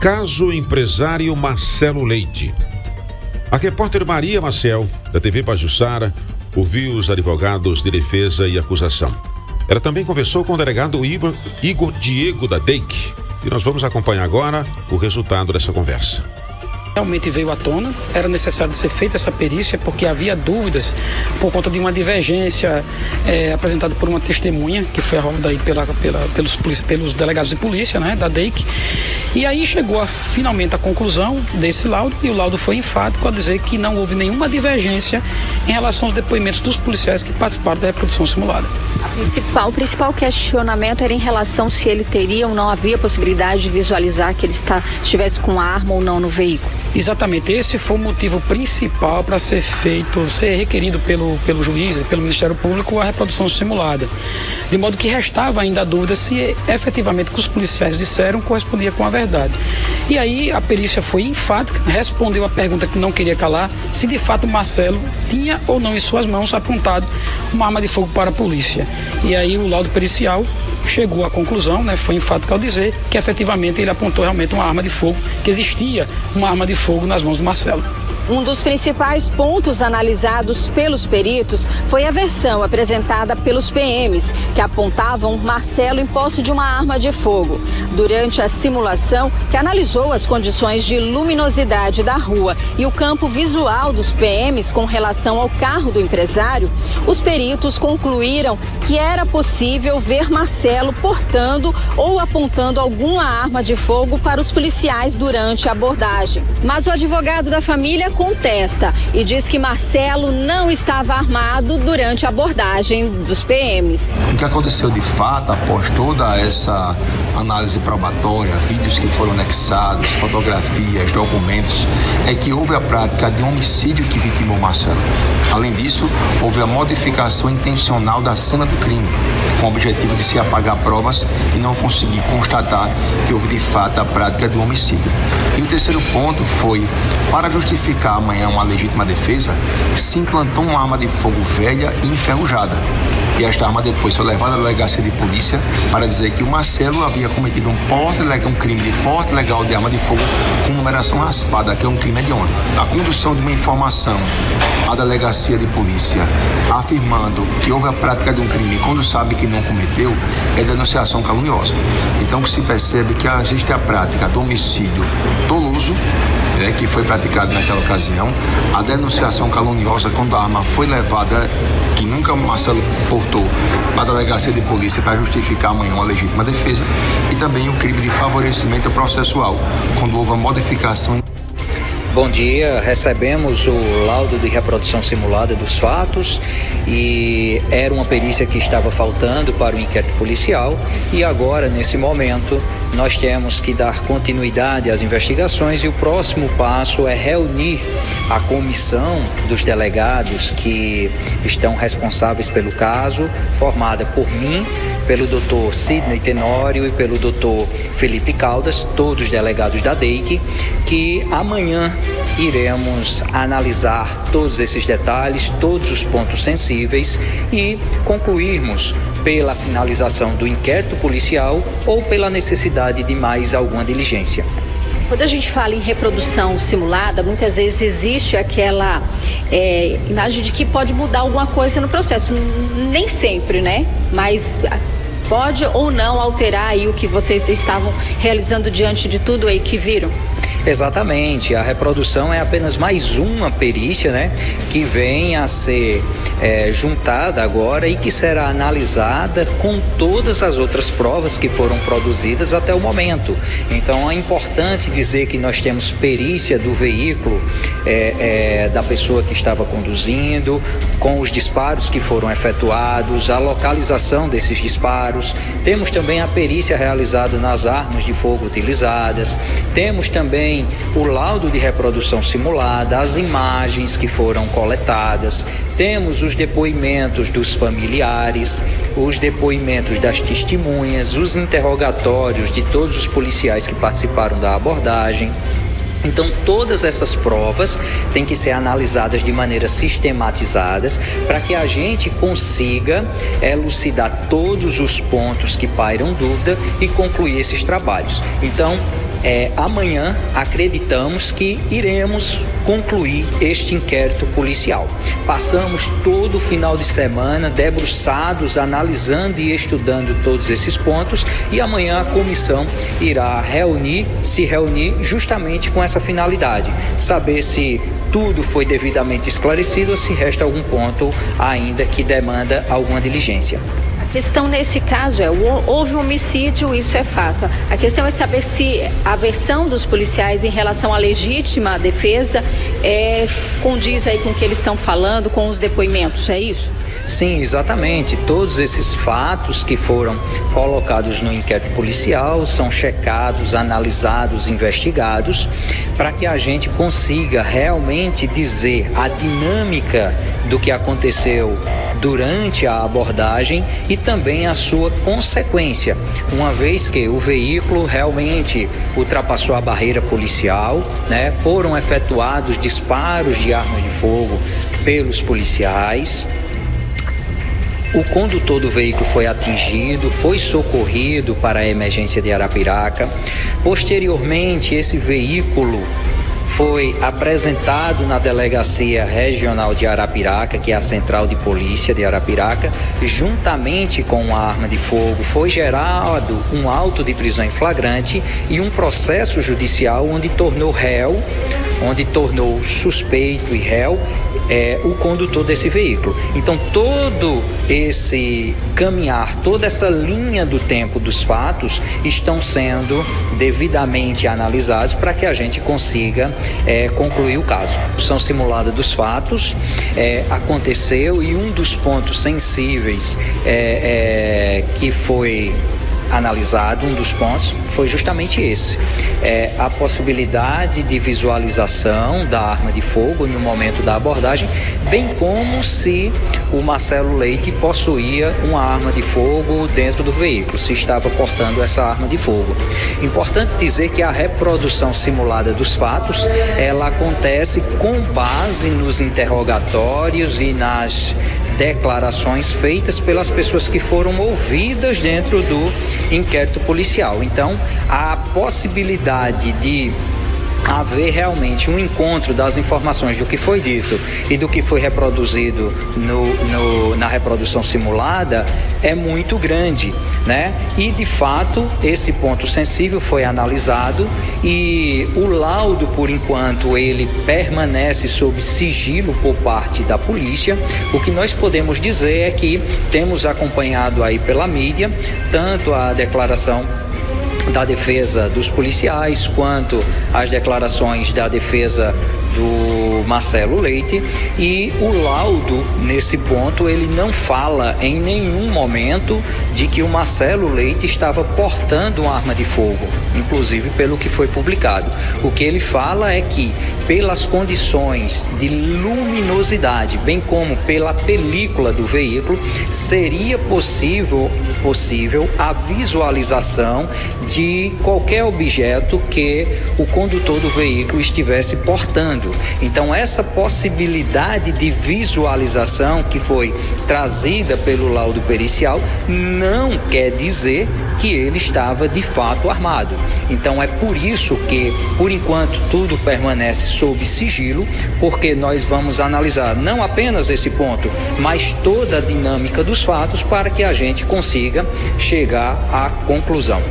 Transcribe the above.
Caso empresário Marcelo Leite. A repórter Maria Maciel, da TV Pajuçara, ouviu os advogados de defesa e acusação. Ela também conversou com o delegado Igor Diego da DEIC. E nós vamos acompanhar agora o resultado dessa conversa. Realmente veio à tona, era necessário ser feita essa perícia porque havia dúvidas por conta de uma divergência apresentada por uma testemunha que foi arrolada aí pelos delegados de polícia, né, da DEIC. E aí chegou finalmente a conclusão desse laudo, e o laudo foi enfático a dizer que não houve nenhuma divergência em relação aos depoimentos dos policiais que participaram da reprodução simulada. O principal questionamento era em relação se ele teria ou não havia possibilidade de visualizar que ele estivesse com arma ou não no veículo. Exatamente, esse foi o motivo principal para ser requerido pelo juiz e pelo Ministério Público a reprodução simulada. De modo que restava ainda a dúvida se efetivamente o que os policiais disseram correspondia com a verdade. E aí a perícia foi enfática, respondeu a pergunta que não queria calar, se de fato Marcelo tinha ou não em suas mãos apontado uma arma de fogo para a polícia. E aí o laudo pericial chegou à conclusão, né, foi enfático ao dizer que efetivamente ele apontou realmente uma arma de fogo, que existia uma arma de fogo nas mãos do Marcelo. Um dos principais pontos analisados pelos peritos foi a versão apresentada pelos PMs, que apontavam Marcelo em posse de uma arma de fogo. Durante a simulação, que analisou as condições de luminosidade da rua e o campo visual dos PMs com relação ao carro do empresário, os peritos concluíram que era possível ver Marcelo portando ou apontando alguma arma de fogo para os policiais durante a abordagem. Mas o advogado da família contesta e diz que Marcelo não estava armado durante a abordagem dos PMs. O que aconteceu de fato após toda essa análise probatória, vídeos que foram anexados, fotografias, documentos, é que houve a prática de um homicídio que vitimou Marcelo. Além disso, houve a modificação intencional da cena do crime, com o objetivo de se apagar provas e não conseguir constatar que houve de fato a prática do homicídio. E o terceiro ponto foi, para justificar amanhã uma legítima defesa, se implantou uma arma de fogo velha e enferrujada. E esta arma depois foi levada à delegacia de polícia para dizer que o Marcelo havia cometido um crime de porte legal de arma de fogo com numeração raspada, que é um crime hediondo. A condução de uma informação à delegacia de polícia afirmando que houve a prática de um crime quando sabe que não cometeu é denunciação caluniosa. Então o que se percebe que existe a prática do homicídio doloso, que foi praticado naquela ocasião, a denunciação caluniosa quando a arma foi levada, que nunca Marcelo portou, para a delegacia de polícia para justificar amanhã uma legítima defesa, e também o crime de favorecimento processual, quando houve a modificação. Bom dia, recebemos o laudo de reprodução simulada dos fatos e era uma perícia que estava faltando para o inquérito policial e agora, nesse momento, nós temos que dar continuidade às investigações e o próximo passo é reunir a comissão dos delegados que estão responsáveis pelo caso, formada por mim, pelo Dr. Sidney Tenório e pelo Dr. Felipe Caldas, todos delegados da DEIC, que amanhã iremos analisar todos esses detalhes, todos os pontos sensíveis e concluirmos pela finalização do inquérito policial ou pela necessidade de mais alguma diligência. Quando a gente fala em reprodução simulada, muitas vezes existe aquela imagem de que pode mudar alguma coisa no processo. Nem sempre, né? Mas pode ou não alterar aí o que vocês estavam realizando diante de tudo aí que viram? Exatamente, a reprodução é apenas mais uma perícia, né, que vem a ser juntada agora e que será analisada com todas as outras provas que foram produzidas até o momento. Então é importante dizer que nós temos perícia do veículo da pessoa que estava conduzindo, com os disparos que foram efetuados, a localização desses disparos. Temos também a perícia realizada nas armas de fogo utilizadas, temos também o laudo de reprodução simulada, as imagens que foram coletadas, temos os depoimentos dos familiares, os depoimentos das testemunhas, os interrogatórios de todos os policiais que participaram da abordagem. Então, todas essas provas têm que ser analisadas de maneira sistematizadas para que a gente consiga elucidar todos os pontos que pairam dúvida e concluir esses trabalhos. Então, amanhã acreditamos que iremos concluir este inquérito policial. Passamos todo o final de semana debruçados, analisando e estudando todos esses pontos, e amanhã a comissão irá se reunir justamente com essa finalidade, saber se tudo foi devidamente esclarecido ou se resta algum ponto ainda que demanda alguma diligência. A questão nesse caso houve um homicídio, isso é fato. A questão é saber se a versão dos policiais em relação à legítima defesa condiz aí com o que eles estão falando, com os depoimentos, é isso? Sim, exatamente. Todos esses fatos que foram colocados no inquérito policial são checados, analisados, investigados, para que a gente consiga realmente dizer a dinâmica do que aconteceu durante a abordagem e também a sua consequência, uma vez que o veículo realmente ultrapassou a barreira policial, né? Foram efetuados disparos de arma de fogo pelos policiais. O condutor do veículo foi atingido, foi socorrido para a emergência de Arapiraca. Posteriormente, esse veículo foi apresentado na Delegacia Regional de Arapiraca, que é a Central de Polícia de Arapiraca, juntamente com uma arma de fogo. Foi gerado um auto de prisão em flagrante e um processo judicial onde tornou suspeito e réu o condutor desse veículo. Então, todo esse caminhar, toda essa linha do tempo dos fatos estão sendo devidamente analisados para que a gente consiga concluir o caso. A execução simulada dos fatos aconteceu, e um dos pontos sensíveis que foi analisado, um dos pontos foi justamente esse, a possibilidade de visualização da arma de fogo no momento da abordagem, bem como se o Marcelo Leite possuía uma arma de fogo dentro do veículo, se estava portando essa arma de fogo. Importante dizer que a reprodução simulada dos fatos, ela acontece com base nos interrogatórios e nas declarações feitas pelas pessoas que foram ouvidas dentro do inquérito policial. Então, a possibilidade de haver realmente um encontro das informações do que foi dito e do que foi reproduzido na reprodução simulada é muito grande, né? E de fato esse ponto sensível foi analisado e o laudo, por enquanto, ele permanece sob sigilo por parte da polícia. O que nós podemos dizer é que temos acompanhado aí pela mídia tanto a declaração da defesa dos policiais, quanto as declarações da defesa do Marcelo Leite, e o laudo, nesse ponto, ele não fala em nenhum momento de que o Marcelo Leite estava portando uma arma de fogo, inclusive pelo que foi publicado. O que ele fala é que, pelas condições de luminosidade, bem como pela película do veículo, seria possível a visualização de qualquer objeto que o condutor do veículo estivesse portando. Então, essa possibilidade de visualização que foi trazida pelo laudo pericial não quer dizer que ele estava de fato armado. Então, é por isso que, por enquanto, tudo permanece sob sigilo, porque nós vamos analisar não apenas esse ponto, mas toda a dinâmica dos fatos para que a gente consiga chegar à conclusão.